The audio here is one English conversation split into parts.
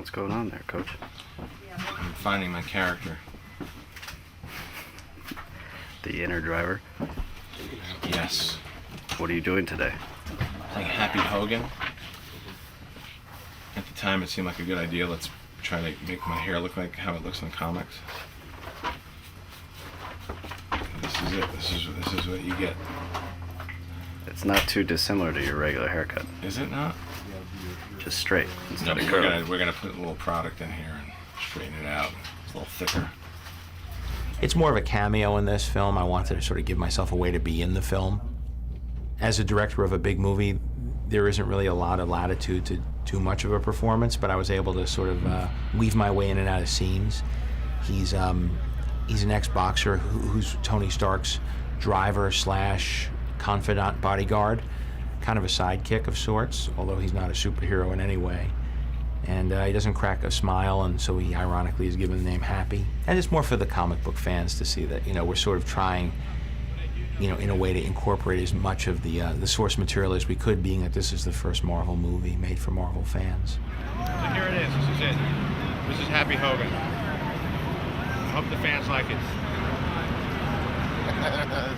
What's going on there, Coach? I'm finding my character. The inner driver? Yes. What are you doing today? Playing Happy Hogan. At the time, it seemed like a good idea. Let's try to make my hair look like how it looks in the comics. This is it. This is what you get. It's not too dissimilar to your regular haircut. Is it not? Just straight instead No, of we're curly. gonna put a little product in here and straighten it out. It's a little thicker. It's more of a cameo in this film. I wanted to sort of give myself a way to be in the film. As a director of a big movie, there isn't really a lot of latitude to do much of a performance, but I was able to sort of weave my way in and out of scenes. He's an ex-boxer who's Tony Stark's driver slash confidant bodyguard, kind of a sidekick of sorts, although he's not a superhero in any way. And he doesn't crack a smile, and so he ironically is given the name Happy. And it's more for the comic book fans to see that, we're sort of trying, in a way to incorporate as much of the source material as we could, being that this is the first Marvel movie made for Marvel fans. So here it is. This is it. This is Happy Hogan. I hope the fans like it.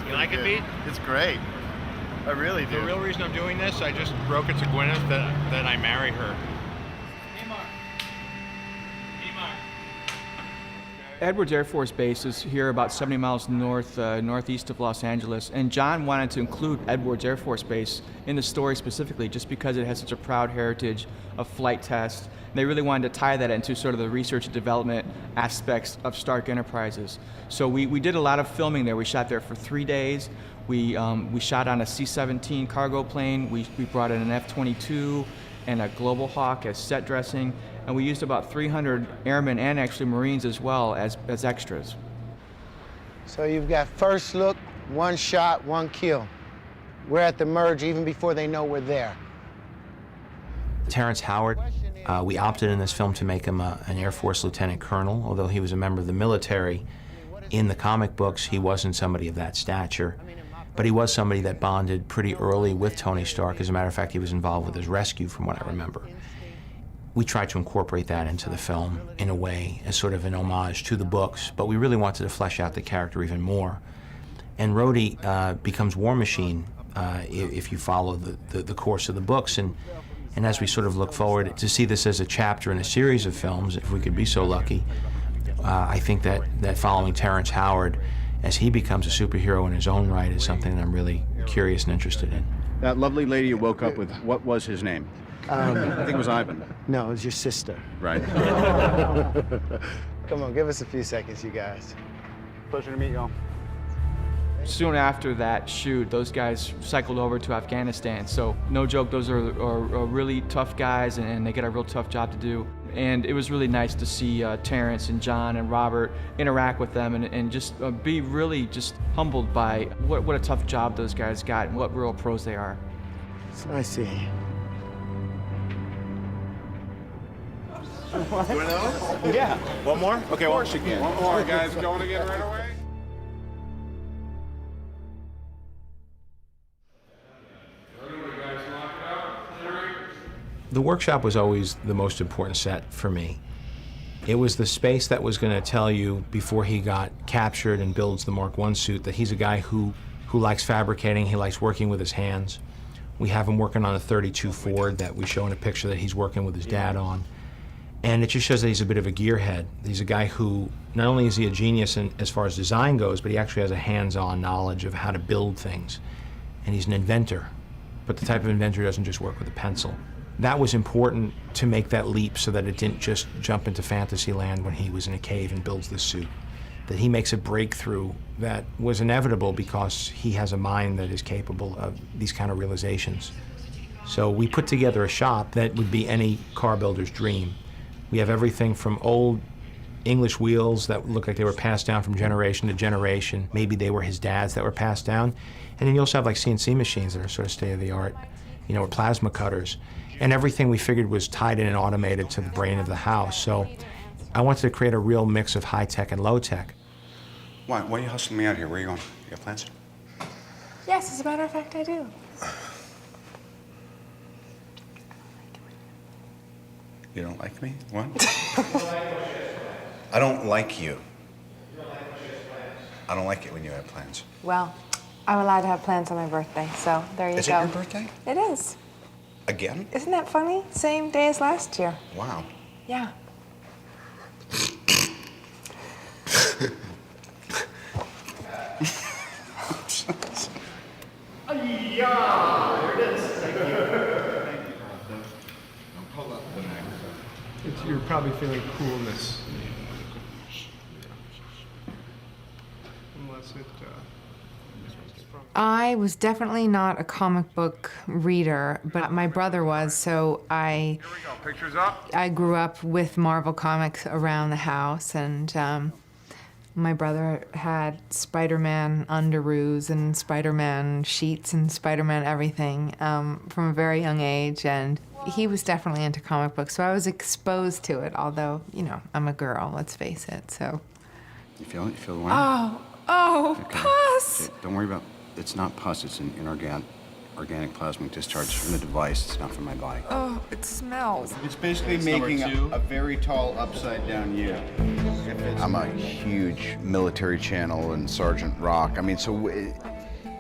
You like it, Pete? It's great. I really do. The real reason I'm doing this, I just broke it to Gwyneth that I marry her. Edwards Air Force Base is here about 70 miles northeast of Los Angeles, and John wanted to include Edwards Air Force Base in the story specifically just because it has such a proud heritage of flight tests. They really wanted to tie that into sort of the research and development aspects of Stark Enterprises. So we did a lot of filming there. We shot there for 3 days. We shot on a C-17 cargo plane. We brought in an F-22 and a Global Hawk as set dressing. And we used about 300 airmen and actually Marines as well as extras. So you've got first look, one shot, one kill. We're at the merge even before they know we're there. Terrence Howard, we opted in this film to make him an Air Force lieutenant colonel. Although he was a member of the military, in the comic books he wasn't somebody of that stature. But he was somebody that bonded pretty early with Tony Stark. As a matter of fact, he was involved with his rescue, from what I remember. We tried to incorporate that into the film in a way as sort of an homage to the books, but we really wanted to flesh out the character even more. And Rhodey becomes War Machine if you follow the course of the books. And as we sort of look forward to see this as a chapter in a series of films, if we could be so lucky, I think that following Terrence Howard as he becomes a superhero in his own right is something that I'm really curious and interested in. That lovely lady you woke up with, what was his name? I think it was Ivan. No, it's your sister. Right. Come on, give us a few seconds, you guys. Pleasure to meet you all. Soon after that shoot, those guys cycled over to Afghanistan. So no joke, those are really tough guys, and they get a real tough job to do. And it was really nice to see Terrence and John and Robert interact with them and just be really just humbled by what a tough job those guys got and what real pros they are. It's nice seeing you. One of those? Yeah. One more? Okay, Of course you can. One more, guys. Going again right away? The workshop was always the most important set for me. It was the space that was going to tell you before he got captured and builds the Mark I suit that he's a guy who likes fabricating, he likes working with his hands. We have him working on a 32 Ford that we show in a picture that he's working with his dad on. And it just shows that he's a bit of a gearhead. He's a guy who, not only is he a genius as far as design goes, but he actually has a hands-on knowledge of how to build things. And he's an inventor, but the type of inventor who doesn't just work with a pencil. That was important to make that leap so that it didn't just jump into fantasy land when he was in a cave and builds this suit. That he makes a breakthrough that was inevitable because he has a mind that is capable of these kind of realizations. So we put together a shop that would be any car builder's dream. We have everything from old English wheels that look like they were passed down from generation to generation. Maybe they were his dad's that were passed down. And then you also have like CNC machines that are sort of state-of-the-art, or plasma cutters. And everything we figured was tied in and automated to the brain of the house. So I wanted to create a real mix of high-tech and low-tech. Why are you hustling me out here? Where are you going? You got plans? Yes, as a matter of fact, I do. You don't like me? What? I don't like you. I don't like it when you have plans. Well, I'm allowed to have plans on my birthday, so there you Is go. it your birthday? It is. Again? Isn't that funny? Same day as last year. Wow. Yeah. You're probably feeling coolness. Unless it, I was definitely not a comic book reader, but my brother was, so Here we go. Pictures up. I grew up with Marvel Comics around the house, and my brother had Spider-Man underoos and Spider-Man sheets and Spider-Man everything from a very young age, and he was definitely into comic books, so I was exposed to it, although, you know, I'm a girl, let's face it, so. You feel it? You feel the wind? Oh, pus! Don't worry about it's not pus, it's an organic plasmic discharge from the device. It's not from my body. Oh, it smells. It's basically making a very tall upside down U. I'm a huge military channel and Sergeant Rock. I mean, so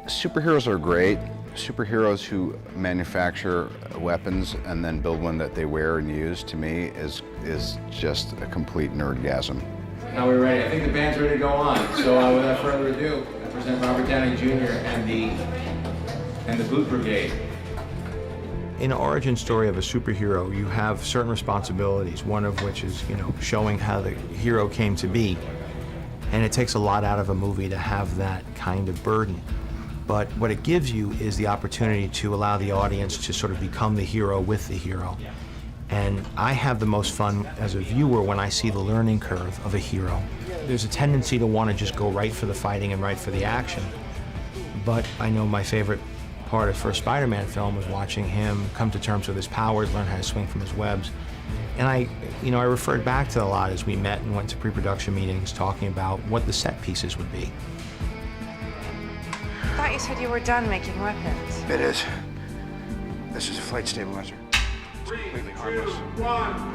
superheroes are great. Superheroes who manufacture weapons and then build one that they wear and use, to me, is just a complete nerdgasm. Now we're ready. I think the band's ready to go on. So without further ado, I present Robert Downey Jr. and the Boot Brigade. In an origin story of a superhero, you have certain responsibilities, one of which is, you know, showing how the hero came to be. And it takes a lot out of a movie to have that kind of burden. But what it gives you is the opportunity to allow the audience to sort of become the hero with the hero. And I have the most fun as a viewer when I see the learning curve of a hero. There's a tendency to want to just go right for the fighting and right for the action. But I know my favorite part of the first Spider-Man film was watching him come to terms with his powers, learn how to swing from his webs. And I referred back to a lot as we met and went to pre-production meetings talking about what the set pieces would be. I thought you said you were done making weapons. It is. This is a flight stabilizer. It's completely harmless. 2, 1,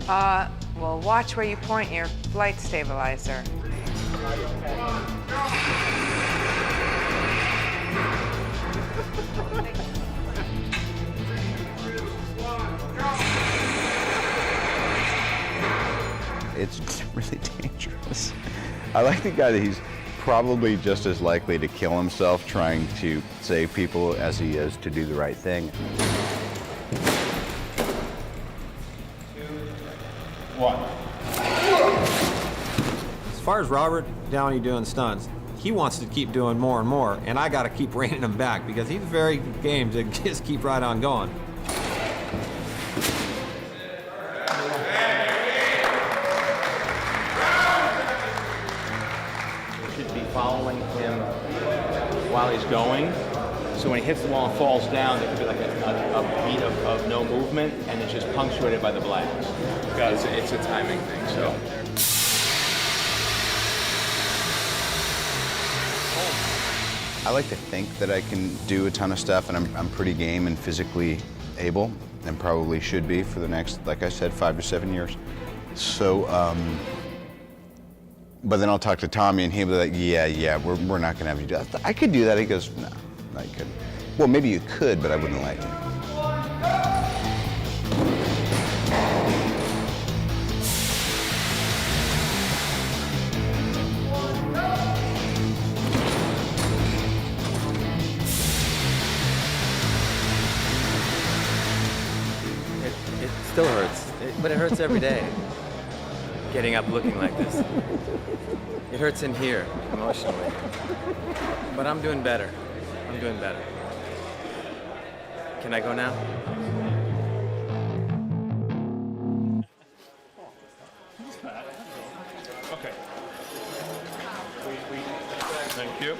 go! Well, watch where you point your flight stabilizer. It's really dangerous. I like the guy that he's probably just as likely to kill himself trying to save people as he is to do the right thing. 2, 1. As far as Robert Downey doing stunts, he wants to keep doing more and more, and I got to keep reining him back because he's very game to just keep right on going. Should be following him while he's going. So when he hits the wall and falls down, there could be like a beat of no movement, and it's just punctuated by the blast. It's a timing thing. So. I like to think that I can do a ton of stuff, and I'm pretty game and physically able, and probably should be for the next, like I said, 5 to 7 years. So, but then I'll talk to Tommy, and he'll be like, yeah, we're not gonna have you do that. I could do that. He goes, no, I couldn't. Well, maybe you could, but I wouldn't let you. It still hurts, but it hurts every day. Getting up looking like this. It hurts in here, emotionally. But I'm doing better. I'm doing better. Can I go now? Okay. Thank you.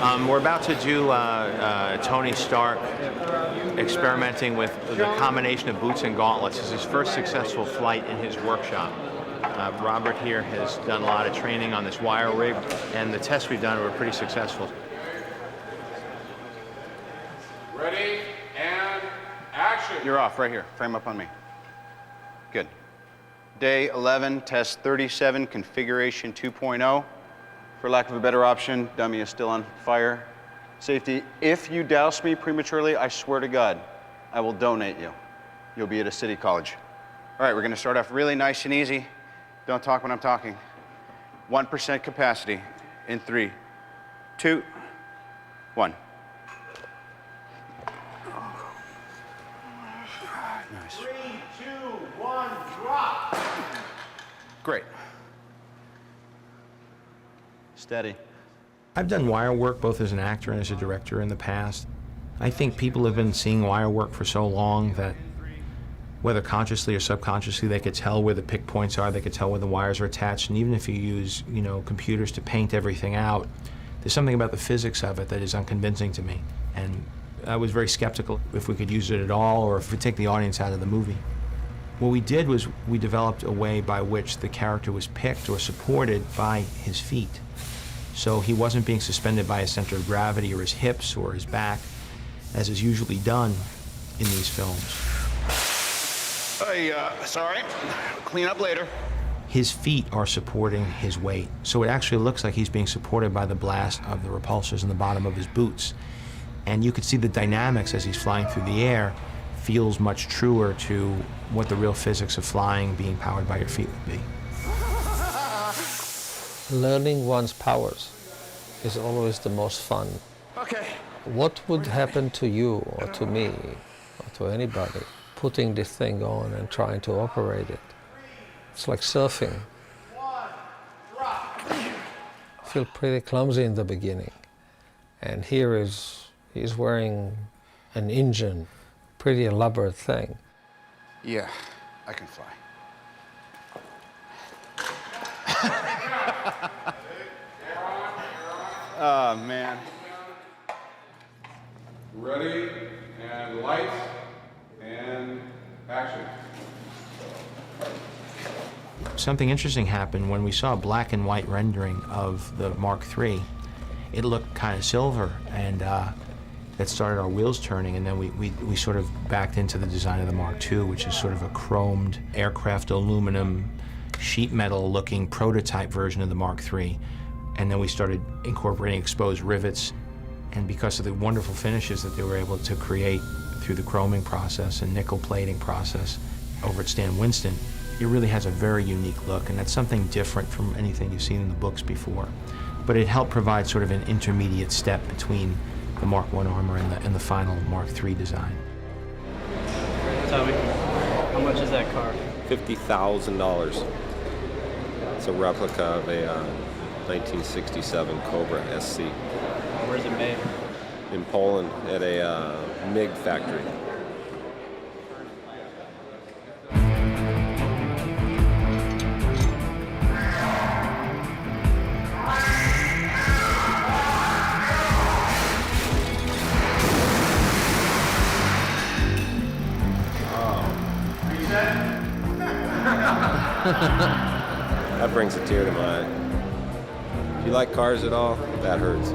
We're about to do Tony Stark experimenting with the combination of boots and gauntlets. This is his first successful flight in his workshop. Robert here has done a lot of training on this wire rig, and the tests we've done were pretty successful. Ready and action. You're off right here. Frame up on me. Good. Day 11, test 37, configuration 2.0. For lack of a better option, dummy is still on fire. Safety, if you douse me prematurely, I swear to God, I will donate you. You'll be at a city college. All right, we're gonna start off really nice and easy. Don't talk when I'm talking. 1% capacity in 3, 2, 1. Nice. 3, 2, 1, drop. Great. Steady. I've done wire work both as an actor and as a director in the past. I think people have been seeing wire work for so long that whether consciously or subconsciously, they could tell where the pick points are, they could tell where the wires are attached, and even if you use, computers to paint everything out, there's something about the physics of it that is unconvincing to me. And I was very skeptical if we could use it at all or if we take the audience out of the movie. What we did was we developed a way by which the character was picked or supported by his feet. So he wasn't being suspended by his center of gravity or his hips or his back, as is usually done in these films. Hey, sorry. Clean up later. His feet are supporting his weight. So it actually looks like he's being supported by the blast of the repulsors in the bottom of his boots. And you could see the dynamics as he's flying through the air feels much truer to what the real physics of flying being powered by your feet would be. Learning one's powers is always the most fun. Okay. What would happen to you or to me or to anybody putting this thing on and trying to operate it? It's like surfing. I feel pretty clumsy in the beginning. And here he's wearing an engine, pretty elaborate thing. Yeah, I can fly. Oh, man. Ready and lights and action. Something interesting happened when we saw a black and white rendering of the Mark III. It looked kind of silver, and that started our wheels turning, and then we sort of backed into the design of the Mark II, which is sort of a chromed aircraft aluminum sheet metal looking prototype version of the Mark III. And then we started incorporating exposed rivets, and because of the wonderful finishes that they were able to create through the chroming process and nickel plating process over at Stan Winston, it really has a very unique look, and that's something different from anything you've seen in the books before. But it helped provide sort of an intermediate step between the Mark I armor and the final Mark III design. Toby, how much is that car? $50,000. It's a replica of a 1967 Cobra SC. Where's it made? In Poland at a MiG factory. That brings a tear to my eye. If you like cars at all, that hurts.